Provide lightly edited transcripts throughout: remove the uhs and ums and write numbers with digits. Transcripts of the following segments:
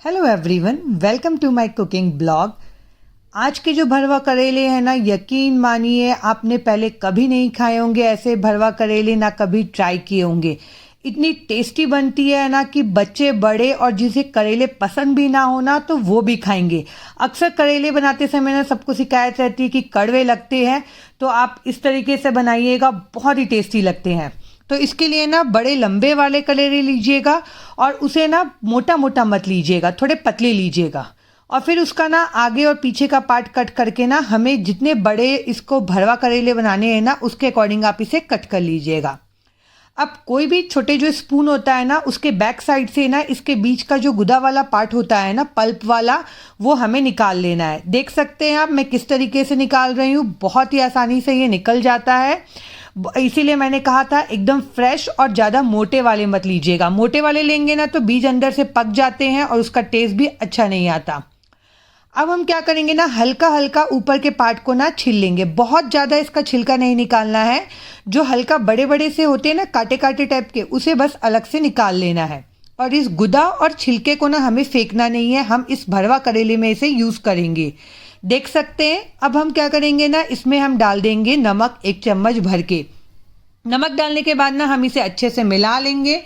Hello everyone, welcome to my cooking blog. आज के जो भरवा करेले हैं ना, यकीन मानिए आपने पहले कभी नहीं खाए होंगे ऐसे भरवा करेले, ना कभी ट्राई किए होंगे। इतनी टेस्टी बनती है ना कि बच्चे बड़े और जिसे करेले पसंद भी ना हो ना तो वो भी खाएंगे। अक्सर करेले बनाते समय ना सबको शिकायत रहती है कि कड़वे लगते हैं, तो आप इस तरीके से बनाइएगा, बहुत ही टेस्टी लगते हैं। तो इसके लिए ना बड़े लंबे वाले करेले लीजिएगा और उसे ना मोटा मोटा मत लीजिएगा, थोड़े पतले लीजिएगा। और फिर उसका ना आगे और पीछे का पार्ट कट करके ना हमें जितने बड़े इसको भरवा करेले बनाने हैं ना उसके अकॉर्डिंग आप इसे कट कर लीजिएगा। अब कोई भी छोटे जो स्पून होता है ना उसके बैक साइड से ना इसके बीच का जो गुदा वाला पार्ट होता है ना, पल्प वाला, वो हमें निकाल लेना है। देख सकते हैं आप मैं किस तरीके से निकाल रही हूँ, बहुत ही आसानी से ये निकल जाता है। इसीलिए मैंने कहा था एकदम फ्रेश और ज़्यादा मोटे वाले मत लीजिएगा। मोटे वाले लेंगे ना तो बीज अंदर से पक जाते हैं और उसका टेस्ट भी अच्छा नहीं आता। अब हम क्या करेंगे ना, हल्का हल्का ऊपर के पार्ट को ना छील लेंगे। बहुत ज़्यादा इसका छिलका नहीं निकालना है। जो हल्का बड़े बड़े से होते हैं ना, काटे काटे टाइप के, उसे बस अलग से निकाल लेना है। और इस गुदा और छिलके को ना हमें फेंकना नहीं है, हम इस भरवा करेले में इसे यूज़ करेंगे। देख सकते हैं। अब हम क्या करेंगे ना, इसमें हम डाल देंगे नमक 1 चम्मच भर के। नमक डालने के बाद ना हम इसे अच्छे से मिला लेंगे।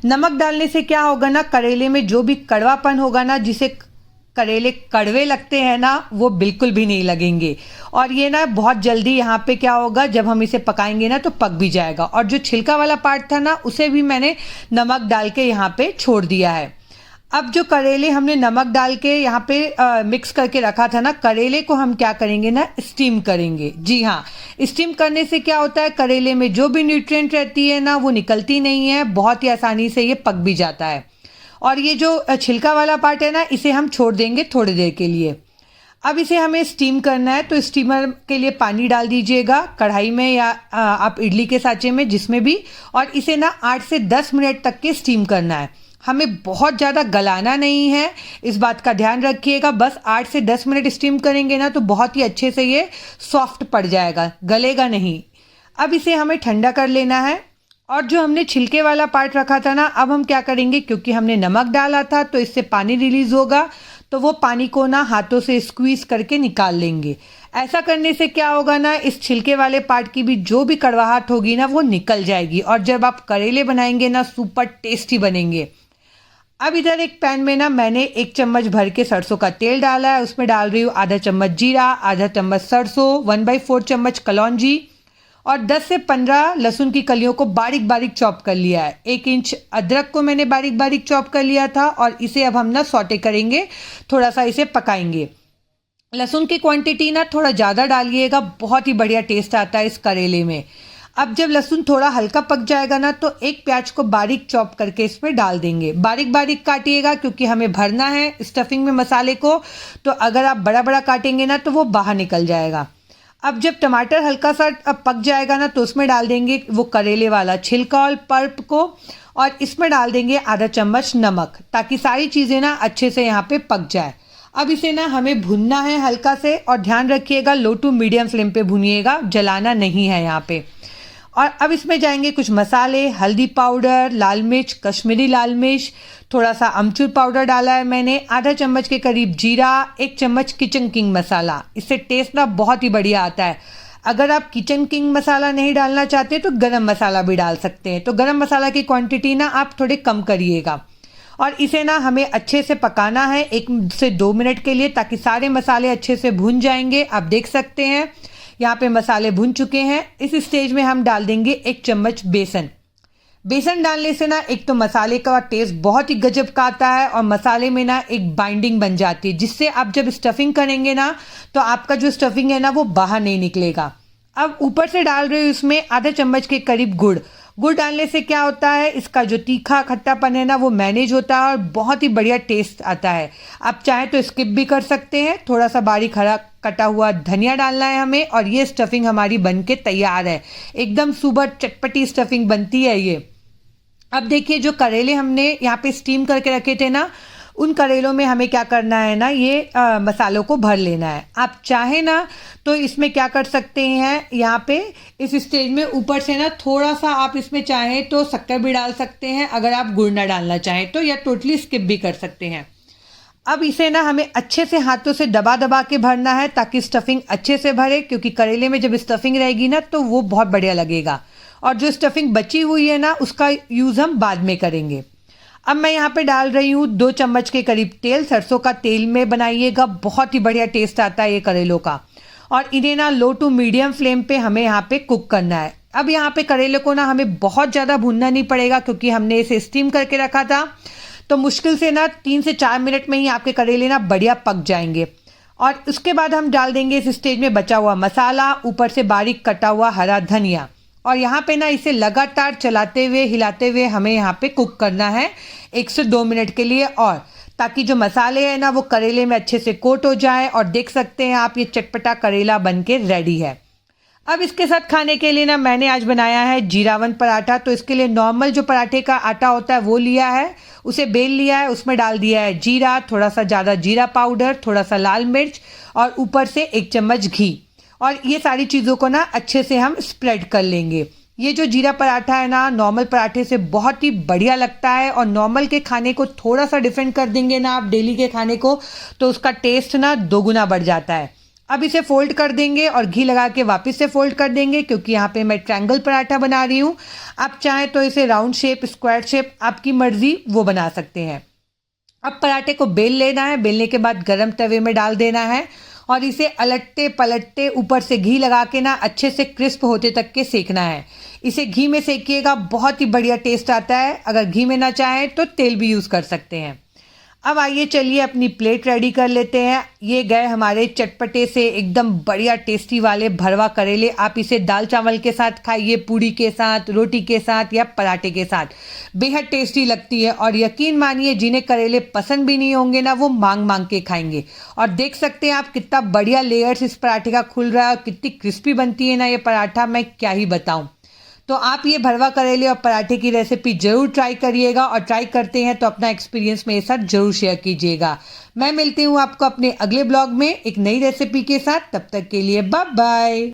नमक डालने से क्या होगा ना, करेले में जो भी कड़वापन होगा ना, जिसे करेले कड़वे लगते हैं ना, वो बिल्कुल भी नहीं लगेंगे। और ये ना बहुत जल्दी यहाँ पे क्या होगा, जब हम इसे पकाएंगे ना तो पक भी जाएगा। और जो छिलका वाला पार्ट था ना उसे भी मैंने नमक डाल के यहाँ पे छोड़ दिया है। अब जो करेले हमने नमक डाल के यहाँ पे मिक्स करके रखा था ना, करेले को हम क्या करेंगे ना, स्टीम करेंगे। जी हाँ, स्टीम करने से क्या होता है, करेले में जो भी न्यूट्रिएंट रहती है ना वो निकलती नहीं है, बहुत ही आसानी से ये पक भी जाता है। और ये जो छिलका वाला पार्ट है ना, इसे हम छोड़ देंगे थोड़ी देर के लिए। अब इसे हमें स्टीम करना है, तो स्टीमर के लिए पानी डाल दीजिएगा कढ़ाई में या आप इडली के साँचे में, जिसमें भी। और इसे ना 8 से 10 मिनट तक के स्टीम करना है। हमें बहुत ज़्यादा गलाना नहीं है, इस बात का ध्यान रखिएगा। बस 8 से 10 मिनट स्टीम करेंगे ना तो बहुत ही अच्छे से ये सॉफ्ट पड़ जाएगा, गलेगा नहीं। अब इसे हमें ठंडा कर लेना है। और जो हमने छिलके वाला पार्ट रखा था ना, अब हम क्या करेंगे, क्योंकि हमने नमक डाला था तो इससे पानी रिलीज होगा, तो वो पानी को ना हाथों से स्क्वीज करके निकाल लेंगे। ऐसा करने से क्या होगा ना, इस छिलके वाले पार्ट की भी जो भी कड़वाहट होगी ना वो निकल जाएगी। और जब आप करेले बनाएंगे ना, सुपर टेस्टी बनेंगे। अब इधर एक पैन में ना मैंने 1 चम्मच भर के सरसों का तेल डाला है। उसमें डाल रही हूँ आधा चम्मच जीरा, आधा चम्मच सरसों, 1/4 चम्मच कलौंजी और 10 से 15 लहसुन की कलियों को बारीक बारीक चॉप कर लिया है। 1 इंच अदरक को मैंने बारीक बारीक चॉप कर लिया था। और इसे अब हम ना सौटे करेंगे, थोड़ा सा इसे पकाएंगे। लहसुन की क्वांटिटी ना थोड़ा ज़्यादा डालिएगा, बहुत ही बढ़िया टेस्ट आता है इस करेले में। अब जब लहसुन थोड़ा हल्का पक जाएगा ना तो एक प्याज को बारीक चॉप करके इसमें डाल देंगे। बारीक बारीक काटिएगा क्योंकि हमें भरना है स्टफिंग में मसाले को, तो अगर आप बड़ा बड़ा काटेंगे ना तो वो बाहर निकल जाएगा। अब जब टमाटर हल्का सा पक जाएगा ना तो उसमें डाल देंगे वो करेले वाला छिलका और पल्प को, और इसमें डाल देंगे आधा चम्मच नमक, ताकि सारी चीज़ें ना अच्छे से यहाँ पे पक जाए। अब इसे ना हमें भुनना है हल्का से, और ध्यान रखिएगा लो टू मीडियम फ्लेम पे भुनिएगा, जलाना नहीं है यहाँ पे। और अब इसमें जाएंगे कुछ मसाले, हल्दी पाउडर, लाल मिर्च, कश्मीरी लाल मिर्च, थोड़ा सा अमचूर पाउडर डाला है मैंने, आधा चम्मच के करीब जीरा, 1 चम्मच किचन किंग मसाला। इससे टेस्ट ना बहुत ही बढ़िया आता है। अगर आप किचन किंग मसाला नहीं डालना चाहते तो गरम मसाला भी डाल सकते हैं, तो गरम मसाला की क्वांटिटी ना आप थोड़े कम करिएगा। और इसे ना हमें अच्छे से पकाना है 1 से 2 मिनट के लिए, ताकि सारे मसाले अच्छे से भुन जाएंगे। आप देख सकते हैं यहाँ पे मसाले भुन चुके हैं। इस स्टेज में हम डाल देंगे 1 चम्मच बेसन। बेसन डालने से ना एक तो मसाले का टेस्ट बहुत ही गजब का आता है, और मसाले में ना एक बाइंडिंग बन जाती है, जिससे आप जब स्टफिंग करेंगे ना तो आपका जो स्टफिंग है ना वो बाहर नहीं निकलेगा। अब ऊपर से डाल रही हूँ इसमें आधा चम्मच के करीब गुड़। गुड़ डालने से क्या होता है, इसका जो तीखा खट्टापन है ना वो मैनेज होता है और बहुत ही बढ़िया टेस्ट आता है। आप चाहें तो स्किप भी कर सकते हैं। थोड़ा सा बारीक हरा कटा हुआ धनिया डालना है हमें, और ये स्टफिंग हमारी बन के तैयार है। एकदम सुपर चटपटी स्टफिंग बनती है ये। अब देखिए जो करेले हमने यहाँ पे स्टीम करके रखे थे ना, उन करेलों में हमें क्या करना है ना, ये मसालों को भर लेना है। आप चाहे ना तो इसमें क्या कर सकते हैं, यहाँ पे इस स्टेज में ऊपर से ना थोड़ा सा आप इसमें चाहें तो शक्कर भी डाल सकते हैं, अगर आप गुड़ ना डालना चाहें तो, या टोटली स्किप भी कर सकते हैं। अब इसे ना हमें अच्छे से हाथों से दबा दबा के भरना है ताकि स्टफिंग अच्छे से भरे, क्योंकि करेले में जब स्टफिंग रहेगी ना तो वो बहुत बढ़िया लगेगा। और जो स्टफिंग बची हुई है ना उसका यूज़ हम बाद में करेंगे। अब मैं यहाँ पे डाल रही हूँ 2 चम्मच के करीब तेल। सरसों का तेल में बनाइएगा, बहुत ही बढ़िया टेस्ट आता है ये करेलों का। और इन्हें ना लो टू मीडियम फ्लेम पे हमें यहाँ पे कुक करना है। अब यहाँ पे करेले को ना हमें बहुत ज़्यादा भूनना नहीं पड़ेगा, क्योंकि हमने इसे स्टीम करके रखा था। तो मुश्किल से ना 3 से 4 मिनट में ही आपके करेले ना बढ़िया पक जाएंगे। और उसके बाद हम डाल देंगे इस स्टेज में बचा हुआ मसाला, ऊपर से बारीक कटा हुआ हरा धनिया। और यहाँ पे ना इसे लगातार चलाते हुए हिलाते हुए हमें यहाँ पे कुक करना है 1 से 2 मिनट के लिए, और ताकि जो मसाले हैं ना वो करेले में अच्छे से कोट हो जाए। और देख सकते हैं आप, ये चटपटा करेला बन के रेडी है। अब इसके साथ खाने के लिए ना मैंने आज बनाया है जीरावन पराठा। तो इसके लिए नॉर्मल जो पराठे का आटा होता है वो लिया है, उसे बेल लिया है, उसमें डाल दिया है जीरा, थोड़ा सा ज़्यादा जीरा पाउडर, थोड़ा सा लाल मिर्च और ऊपर से 1 चम्मच घी। और ये सारी चीज़ों को ना अच्छे से हम स्प्रेड कर लेंगे। ये जो जीरा पराठा है ना नॉर्मल पराठे से बहुत ही बढ़िया लगता है, और नॉर्मल के खाने को थोड़ा सा डिफरेंट कर देंगे ना आप डेली के खाने को, तो उसका टेस्ट ना दोगुना बढ़ जाता है। अब इसे फोल्ड कर देंगे और घी लगा के वापस से फोल्ड कर देंगे, क्योंकि यहाँ पे मैं ट्रायंगल पराठा बना रही हूँ। आप चाहें तो इसे राउंड शेप, स्क्वायर शेप, आपकी मर्जी वो बना सकते हैं। अब पराठे को बेल लेना है, बेलने के बाद गरम तवे में डाल देना है और इसे अलटते पलटते ऊपर से घी लगा के ना अच्छे से क्रिस्प होते तक के सेकना है। इसे घी में सेकिएगा, बहुत ही बढ़िया टेस्ट आता है। अगर घी में ना चाहें तो तेल भी यूज़ कर सकते हैं। अब आइए चलिए अपनी प्लेट रेडी कर लेते हैं। ये गए हमारे चटपटे से एकदम बढ़िया टेस्टी वाले भरवा करेले। आप इसे दाल चावल के साथ खाइए, पूड़ी के साथ, रोटी के साथ या पराठे के साथ, बेहद टेस्टी लगती है। और यकीन मानिए जिन्हें करेले पसंद भी नहीं होंगे ना वो मांग मांग के खाएंगे। और देख सकते हैं आप कितना बढ़िया लेयर्स इस पराठे का खुल रहा है और कितनी क्रिस्पी बनती है ना ये पराठा, मैं क्या ही बताऊँ। तो आप ये भरवा करेले और पराठे की रेसिपी ज़रूर ट्राई करिएगा, और ट्राई करते हैं तो अपना एक्सपीरियंस मेरे साथ ज़रूर शेयर कीजिएगा। मैं मिलती हूँ आपको अपने अगले ब्लॉग में एक नई रेसिपी के साथ। तब तक के लिए बाय बाय।